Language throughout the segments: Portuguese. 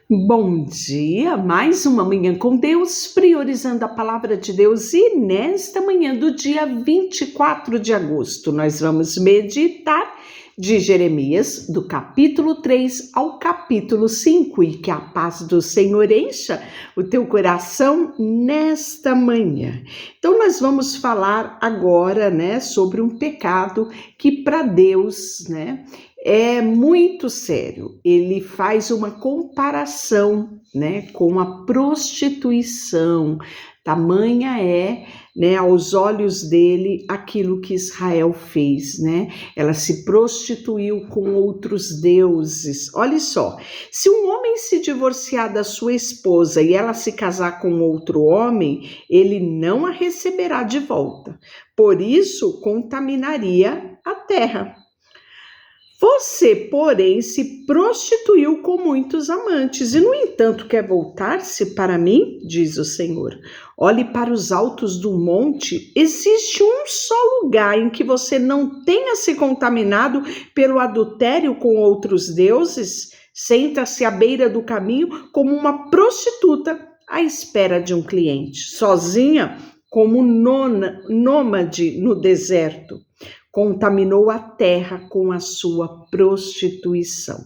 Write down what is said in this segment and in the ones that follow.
Bom dia, mais uma manhã com Deus, priorizando a palavra de Deus, e nesta manhã do dia 24 de agosto, nós vamos meditar de Jeremias, do capítulo 3 ao capítulo 5, e que a paz do Senhor encha o teu coração nesta manhã. Então nós vamos falar agora, sobre um pecado que para Deus, é muito sério. Ele faz uma comparação, com a prostituição. Tamanha é, aos olhos dele, aquilo que Israel fez, Ela se prostituiu com outros deuses. Olha só, se um homem se divorciar da sua esposa e ela se casar com outro homem, ele não a receberá de volta. Por isso, contaminaria a terra. Você, porém, se prostituiu com muitos amantes e, no entanto, quer voltar-se para mim, diz o Senhor. Olhe para os altos do monte, existe um só lugar em que você não tenha se contaminado pelo adultério com outros deuses? Senta-se à beira do caminho como uma prostituta à espera de um cliente, sozinha como nômade no deserto. Contaminou a terra com a sua prostituição.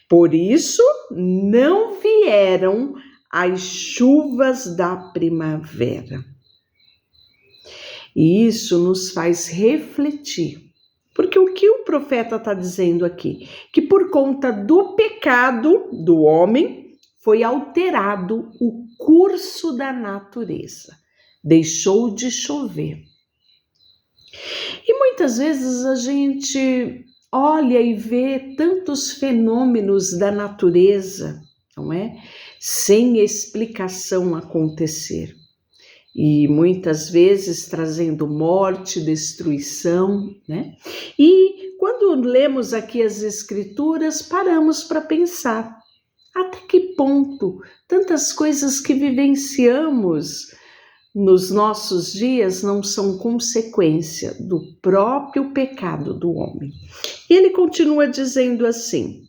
Por isso, não vieram as chuvas da primavera. E isso nos faz refletir. Porque o que o profeta está dizendo aqui? Que por conta do pecado do homem, foi alterado o curso da natureza. Deixou de chover. E muitas vezes a gente olha e vê tantos fenômenos da natureza, não é? Sem explicação acontecer. E muitas vezes trazendo morte, destruição, E quando lemos aqui as Escrituras, paramos para pensar. Até que ponto tantas coisas que vivenciamos nos nossos dias não são consequência do próprio pecado do homem? E ele continua dizendo assim: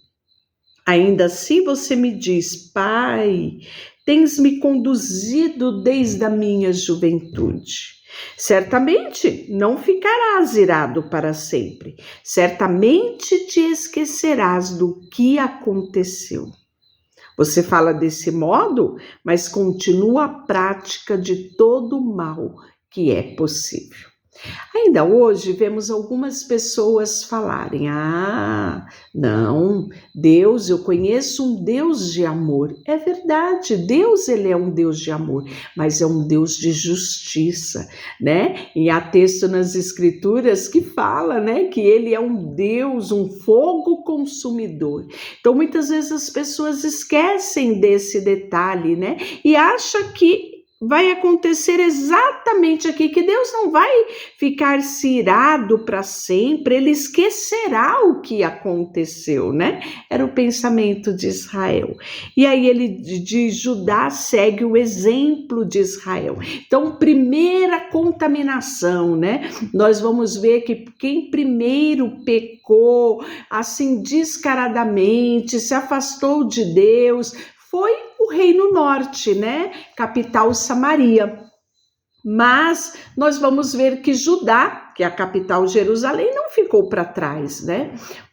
ainda assim você me diz, Pai, tens me conduzido desde a minha juventude. Certamente não ficarás irado para sempre. Certamente te esquecerás do que aconteceu. Você fala desse modo, mas continua a prática de todo o mal que é possível. Ainda hoje vemos algumas pessoas falarem: não, Deus, eu conheço um Deus de amor. É verdade, Deus ele é um Deus de amor, mas é um Deus de justiça, E há texto nas Escrituras que fala, que ele é um Deus, um fogo consumidor. Então muitas vezes as pessoas esquecem desse detalhe, E acham que vai acontecer exatamente aqui, que Deus não vai ficar irado para sempre, ele esquecerá o que aconteceu, Era o pensamento de Israel. E aí ele de Judá segue o exemplo de Israel. Então, primeira contaminação, Nós vamos ver que quem primeiro pecou, assim descaradamente, se afastou de Deus, foi o Reino Norte, Capital Samaria. Mas nós vamos ver que Judá, que é a capital Jerusalém, não ficou para trás,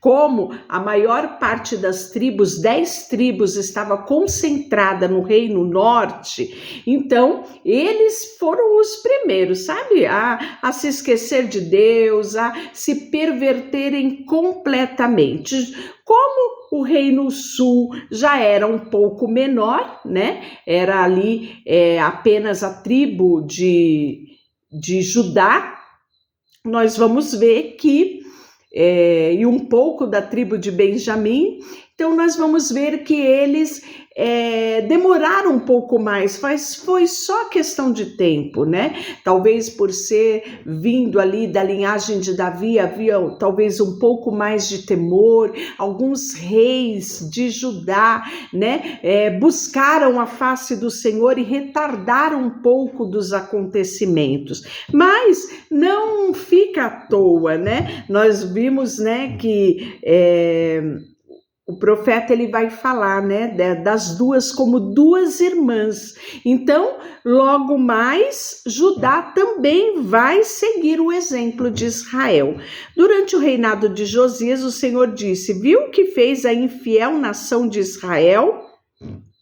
Como a maior parte das tribos, 10 tribos, estava concentrada no Reino Norte, então eles foram os primeiros, a se esquecer de Deus, a se perverterem completamente. Como o Reino Sul já era um pouco menor, Era ali apenas a tribo de Judá. Nós vamos ver que, e um pouco da tribo de Benjamim, então nós vamos ver que eles demoraram um pouco mais, foi só questão de tempo, Talvez por ser vindo ali da linhagem de Davi, havia talvez um pouco mais de temor, alguns reis de Judá, buscaram a face do Senhor e retardaram um pouco dos acontecimentos, mas não fica à toa, Nós vimos, que o profeta ele vai falar, né, das duas como duas irmãs. Então, logo mais, Judá também vai seguir o exemplo de Israel. Durante o reinado de Josias, o Senhor disse: viu o que fez a infiel nação de Israel?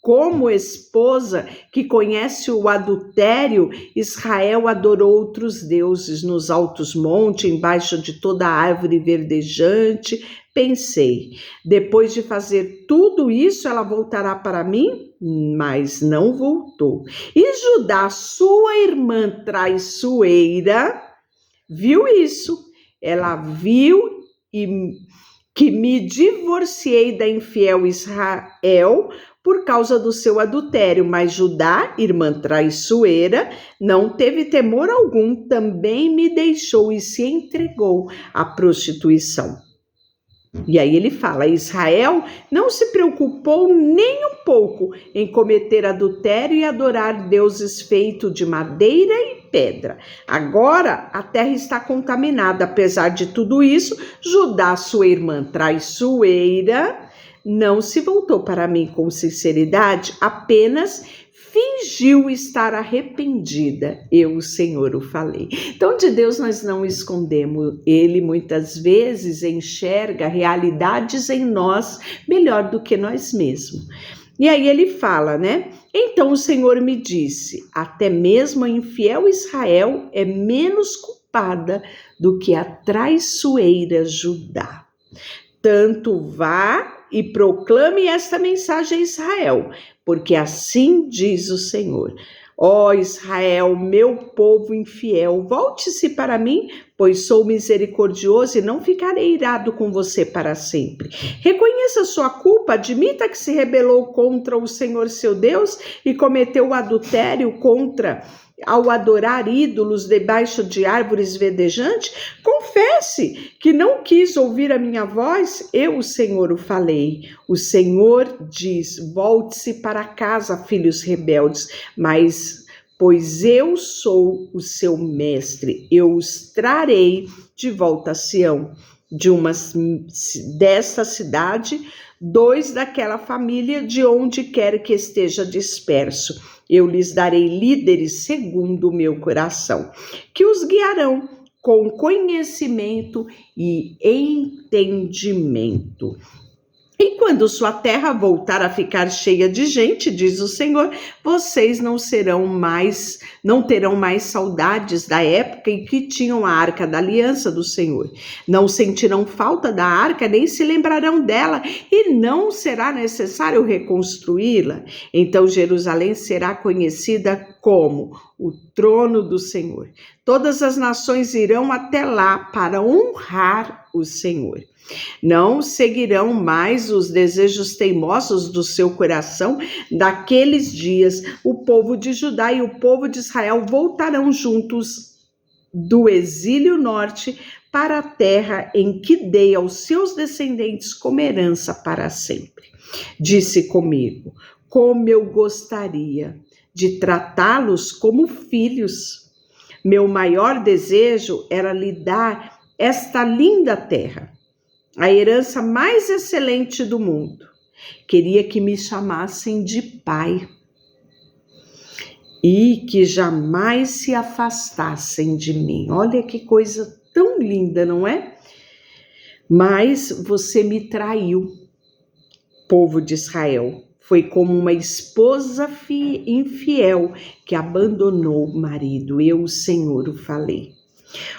Como esposa que conhece o adultério, Israel adorou outros deuses nos altos montes, embaixo de toda árvore verdejante. Pensei, depois de fazer tudo isso, ela voltará para mim? Mas não voltou. E Judá, sua irmã traiçoeira, viu isso. Ela viu que me divorciei da infiel Israel por causa do seu adultério, mas Judá, irmã traiçoeira, não teve temor algum, também me deixou e se entregou à prostituição. E aí ele fala: Israel não se preocupou nem um pouco em cometer adultério e adorar deuses feitos de madeira e pedra. Agora a terra está contaminada. Apesar de tudo isso, Judá, sua irmã traiçoeira, não se voltou para mim com sinceridade, apenas fingiu estar arrependida. Eu, o Senhor, o falei. Então, de Deus nós não escondemos. Ele muitas vezes enxerga realidades em nós melhor do que nós mesmos. E aí ele fala, né? Então o Senhor me disse: até mesmo a infiel Israel é menos culpada do que a traiçoeira Judá. Tanto vá e proclame esta mensagem a Israel, porque assim diz o Senhor: ó Israel, meu povo infiel, volte-se para mim, pois sou misericordioso e não ficarei irado com você para sempre. Reconheça sua culpa, admita que se rebelou contra o Senhor seu Deus e cometeu o adultério ao adorar ídolos debaixo de árvores verdejantes. Confesse que não quis ouvir a minha voz, eu, o Senhor, o falei. O Senhor diz: volte-se para casa, filhos rebeldes, pois eu sou o seu mestre, eu os trarei de volta a Sião, desta cidade, 2 daquela família, de onde quer que esteja disperso. Eu lhes darei líderes segundo o meu coração, que os guiarão com conhecimento e entendimento. E quando sua terra voltar a ficar cheia de gente, diz o Senhor, vocês não terão mais saudades da época em que tinham a arca da aliança do Senhor. Não sentirão falta da arca, nem se lembrarão dela, e não será necessário reconstruí-la. Então Jerusalém será conhecida como o trono do Senhor. Todas as nações irão até lá para honrar o Senhor. Não seguirão mais os desejos teimosos do seu coração. Daqueles dias, o povo de Judá e o povo de Israel voltarão juntos do exílio norte para a terra em que dei aos seus descendentes como herança para sempre. Disse comigo: como eu gostaria de tratá-los como filhos. Meu maior desejo era lhe dar esta linda terra, a herança mais excelente do mundo. Queria que me chamassem de pai e que jamais se afastassem de mim. Olha que coisa tão linda, não é? Mas você me traiu, povo de Israel. Foi como uma esposa infiel que abandonou o marido. Eu, o Senhor, o falei.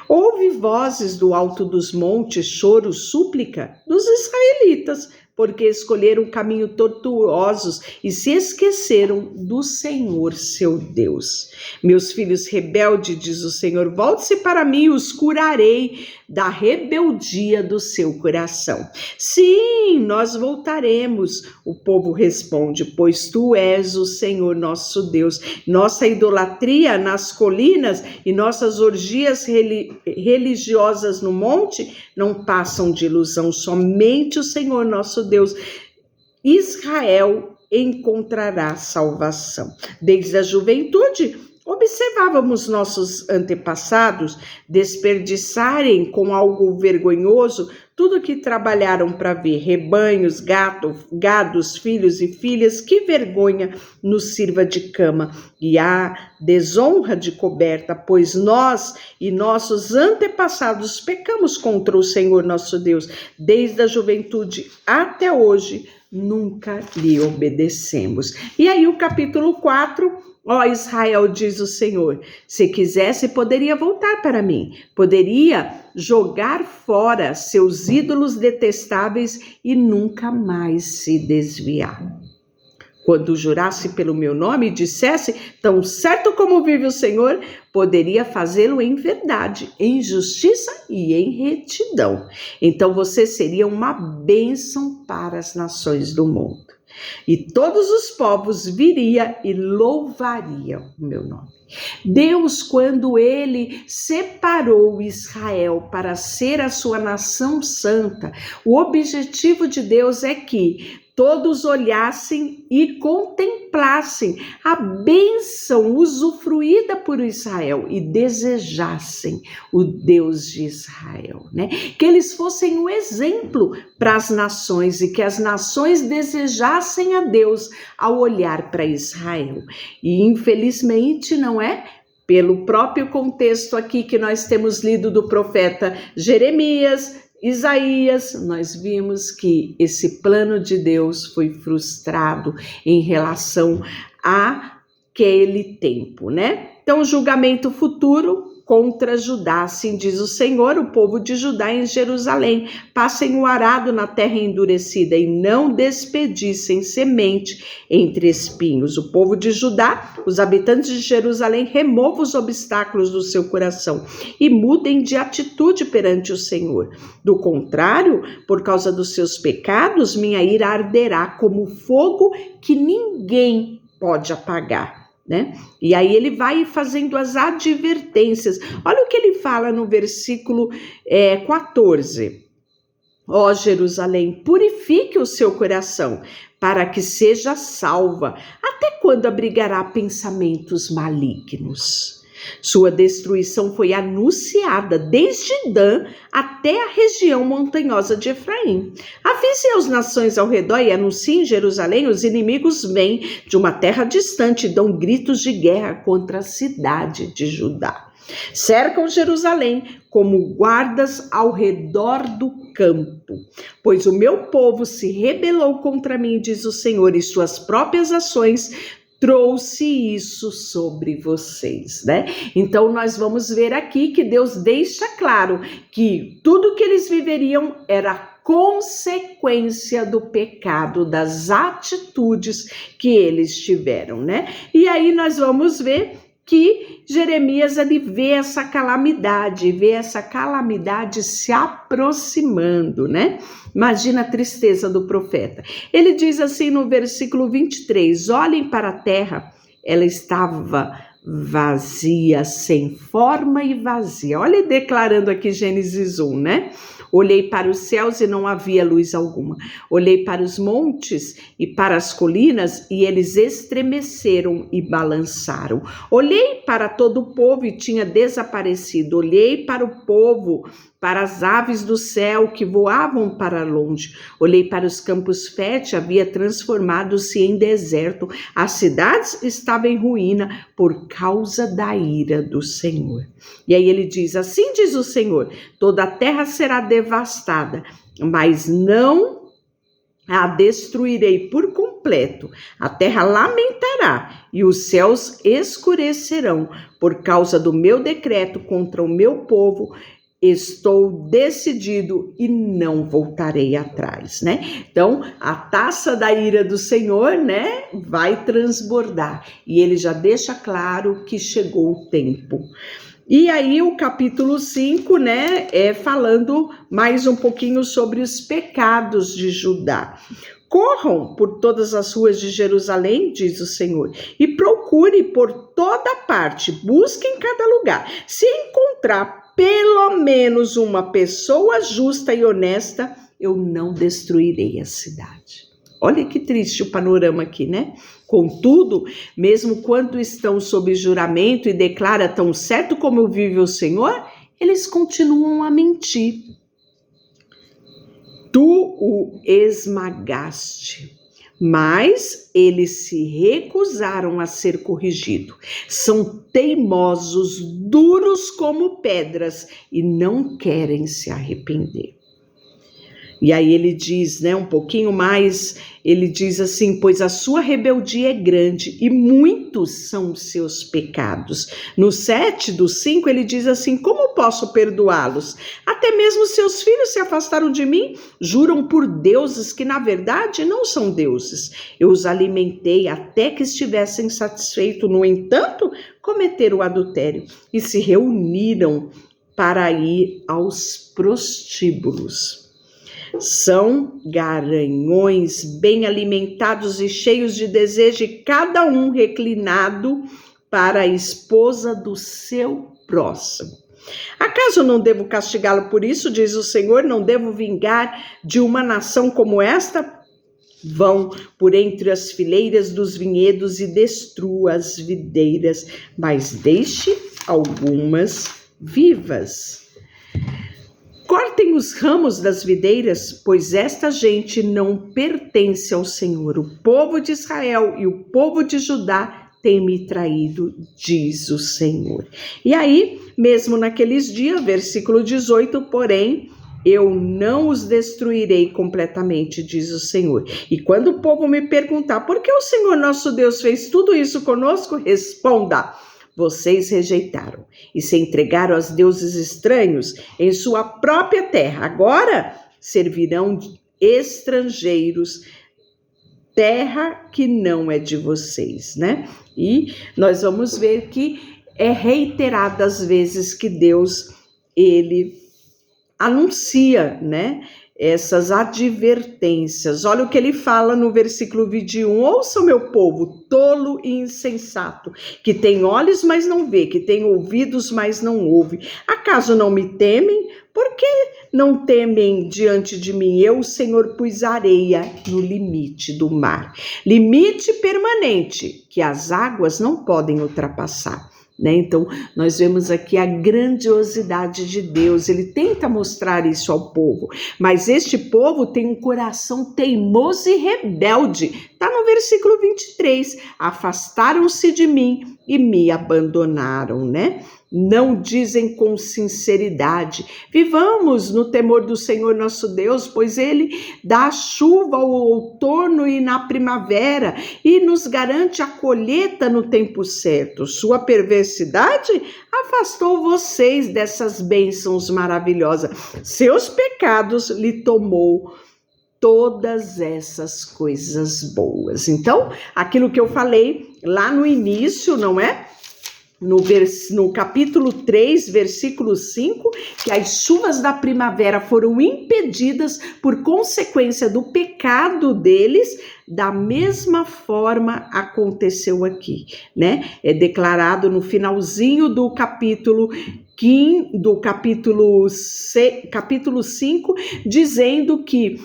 Houve vozes do alto dos montes, choro, súplica dos israelitas, porque escolheram caminhos tortuosos e se esqueceram do Senhor, seu Deus. Meus filhos rebeldes, diz o Senhor, volte-se para mim e os curarei da rebeldia do seu coração. Sim, nós voltaremos, o povo responde, pois tu és o Senhor nosso Deus. Nossa idolatria nas colinas e nossas orgias religiosas no monte não passam de ilusão. Somente o Senhor nosso Deus, Israel, encontrará salvação. Desde a juventude observávamos nossos antepassados desperdiçarem com algo vergonhoso tudo que trabalharam para ver, rebanhos, gados, filhos e filhas, que vergonha nos sirva de cama e a desonra de coberta, pois nós e nossos antepassados pecamos contra o Senhor nosso Deus, desde a juventude até hoje, nunca lhe obedecemos. E aí o capítulo 4... Ó Israel, diz o Senhor, se quisesse, poderia voltar para mim, poderia jogar fora seus ídolos detestáveis e nunca mais se desviar. Quando jurasse pelo meu nome e dissesse, tão certo como vive o Senhor, poderia fazê-lo em verdade, em justiça e em retidão. Então você seria uma bênção para as nações do mundo. E todos os povos viriam e louvariam o meu nome. Deus, quando ele separou Israel para ser a sua nação santa, o objetivo de Deus é que todos olhassem e contemplassem a bênção usufruída por Israel e desejassem o Deus de Israel, né? Que eles fossem um exemplo para as nações e que as nações desejassem a Deus ao olhar para Israel. E infelizmente, não é? Pelo próprio contexto aqui que nós temos lido do profeta Jeremias, Isaías, nós vimos que esse plano de Deus foi frustrado em relação àquele tempo, né? Então, julgamento futuro contra Judá, assim diz o Senhor, o povo de Judá em Jerusalém, passem o arado na terra endurecida e não despedissem semente entre espinhos. O povo de Judá, os habitantes de Jerusalém, removam os obstáculos do seu coração e mudem de atitude perante o Senhor. Do contrário, por causa dos seus pecados, minha ira arderá como fogo que ninguém pode apagar. Né? E aí ele vai fazendo as advertências. Olha o que ele fala no versículo 14. Ó Jerusalém, purifique o seu coração, para que seja salva. Até quando abrigará pensamentos malignos? Sua destruição foi anunciada desde Dan até a região montanhosa de Efraim. Avise as nações ao redor e anuncie em Jerusalém: os inimigos vêm de uma terra distante e dão gritos de guerra contra a cidade de Judá. Cercam Jerusalém como guardas ao redor do campo, pois o meu povo se rebelou contra mim, diz o Senhor, e suas próprias ações trouxe isso sobre vocês, né? Então nós vamos ver aqui que Deus deixa claro que tudo que eles viveriam era consequência do pecado, das atitudes que eles tiveram, né? E aí nós vamos ver que Jeremias ele vê essa calamidade se aproximando, né? Imagina a tristeza do profeta. Ele diz assim no versículo 23, olhem para a terra, ela estava vazia, sem forma e vazia. Olha ele declarando aqui Gênesis 1, né? Olhei para os céus e não havia luz alguma. Olhei para os montes e para as colinas e eles estremeceram e balançaram. Olhei para todo o povo e tinha desaparecido. Olhei para o povo, para as aves do céu que voavam para longe. Olhei para os campos férteis, havia transformado-se em deserto. As cidades estavam em ruína por causa da ira do Senhor. E aí ele diz, assim diz o Senhor, toda a terra será devastada, mas não a destruirei por completo. A terra lamentará e os céus escurecerão por causa do meu decreto contra o meu povo. Estou decidido e não voltarei atrás, né? Então, a taça da ira do Senhor, né, vai transbordar. E ele já deixa claro que chegou o tempo. E aí o capítulo 5, né, falando mais um pouquinho sobre os pecados de Judá. Corram por todas as ruas de Jerusalém, diz o Senhor, e procure por toda parte, busque em cada lugar. Se encontrar pelo menos uma pessoa justa e honesta, eu não destruirei a cidade. Olha que triste o panorama aqui, né? Contudo, mesmo quando estão sob juramento e declara tão certo como vive o Senhor, eles continuam a mentir. Tu o esmagaste, mas eles se recusaram a ser corrigidos. São teimosos, duros como pedras e não querem se arrepender. E aí ele diz, né, um pouquinho mais, ele diz assim, pois a sua rebeldia é grande e muitos são os seus pecados. No 7:5 ele diz assim, como posso perdoá-los? Até mesmo seus filhos se afastaram de mim, juram por deuses que na verdade não são deuses. Eu os alimentei até que estivessem satisfeitos, no entanto, cometeram o adultério e se reuniram para ir aos prostíbulos. São garanhões bem alimentados e cheios de desejo, e cada um reclinado para a esposa do seu próximo. Acaso não devo castigá-lo por isso, diz o Senhor, não devo vingar de uma nação como esta? Vão por entre as fileiras dos vinhedos e destrua as videiras, mas deixe algumas vivas. Cortem os ramos das videiras, pois esta gente não pertence ao Senhor. O povo de Israel e o povo de Judá têm me traído, diz o Senhor. E aí, mesmo naqueles dias, versículo 18, porém, eu não os destruirei completamente, diz o Senhor. E quando o povo me perguntar, por que o Senhor nosso Deus fez tudo isso conosco? Responda, vocês rejeitaram e se entregaram aos deuses estranhos em sua própria terra. Agora servirão estrangeiros, terra que não é de vocês, né? E nós vamos ver que é reiteradas vezes que Deus, ele anuncia, né? Essas advertências. Olha o que ele fala no versículo 21. Ouça, meu povo, tolo e insensato, que tem olhos, mas não vê, que tem ouvidos, mas não ouve. Acaso não me temem? Por que não temem diante de mim? Eu, o Senhor, pus areia no limite do mar. Limite permanente, que as águas não podem ultrapassar. Né? Então, nós vemos aqui a grandiosidade de Deus, ele tenta mostrar isso ao povo, mas este povo tem um coração teimoso e rebelde, está no versículo 23, afastaram-se de mim e me abandonaram, né? Não dizem com sinceridade, vivamos no temor do Senhor nosso Deus, pois ele dá chuva ao outono e na primavera e nos garante a colheita no tempo certo. Sua perversidade afastou vocês dessas bênçãos maravilhosas. Seus pecados lhe tomou todas essas coisas boas. Então, aquilo que eu falei lá no início, não é? No capítulo 3, versículo 5, que as chuvas da primavera foram impedidas por consequência do pecado deles, da mesma forma aconteceu aqui, né? É declarado no finalzinho do capítulo 5, dizendo que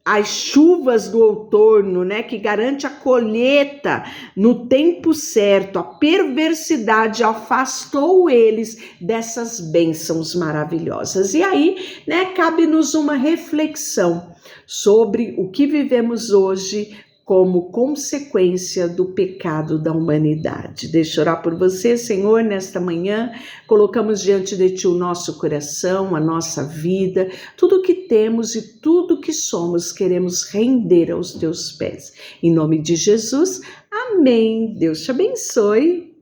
as chuvas do outono, né, que garante a colheita no tempo certo, a perversidade afastou eles dessas bênçãos maravilhosas. E aí, né, cabe-nos uma reflexão sobre o que vivemos hoje como consequência do pecado da humanidade. Deixa eu orar por você, Senhor, nesta manhã. Colocamos diante de Ti o nosso coração, a nossa vida, tudo que temos e tudo que somos, queremos render aos Teus pés. Em nome de Jesus, amém. Deus te abençoe.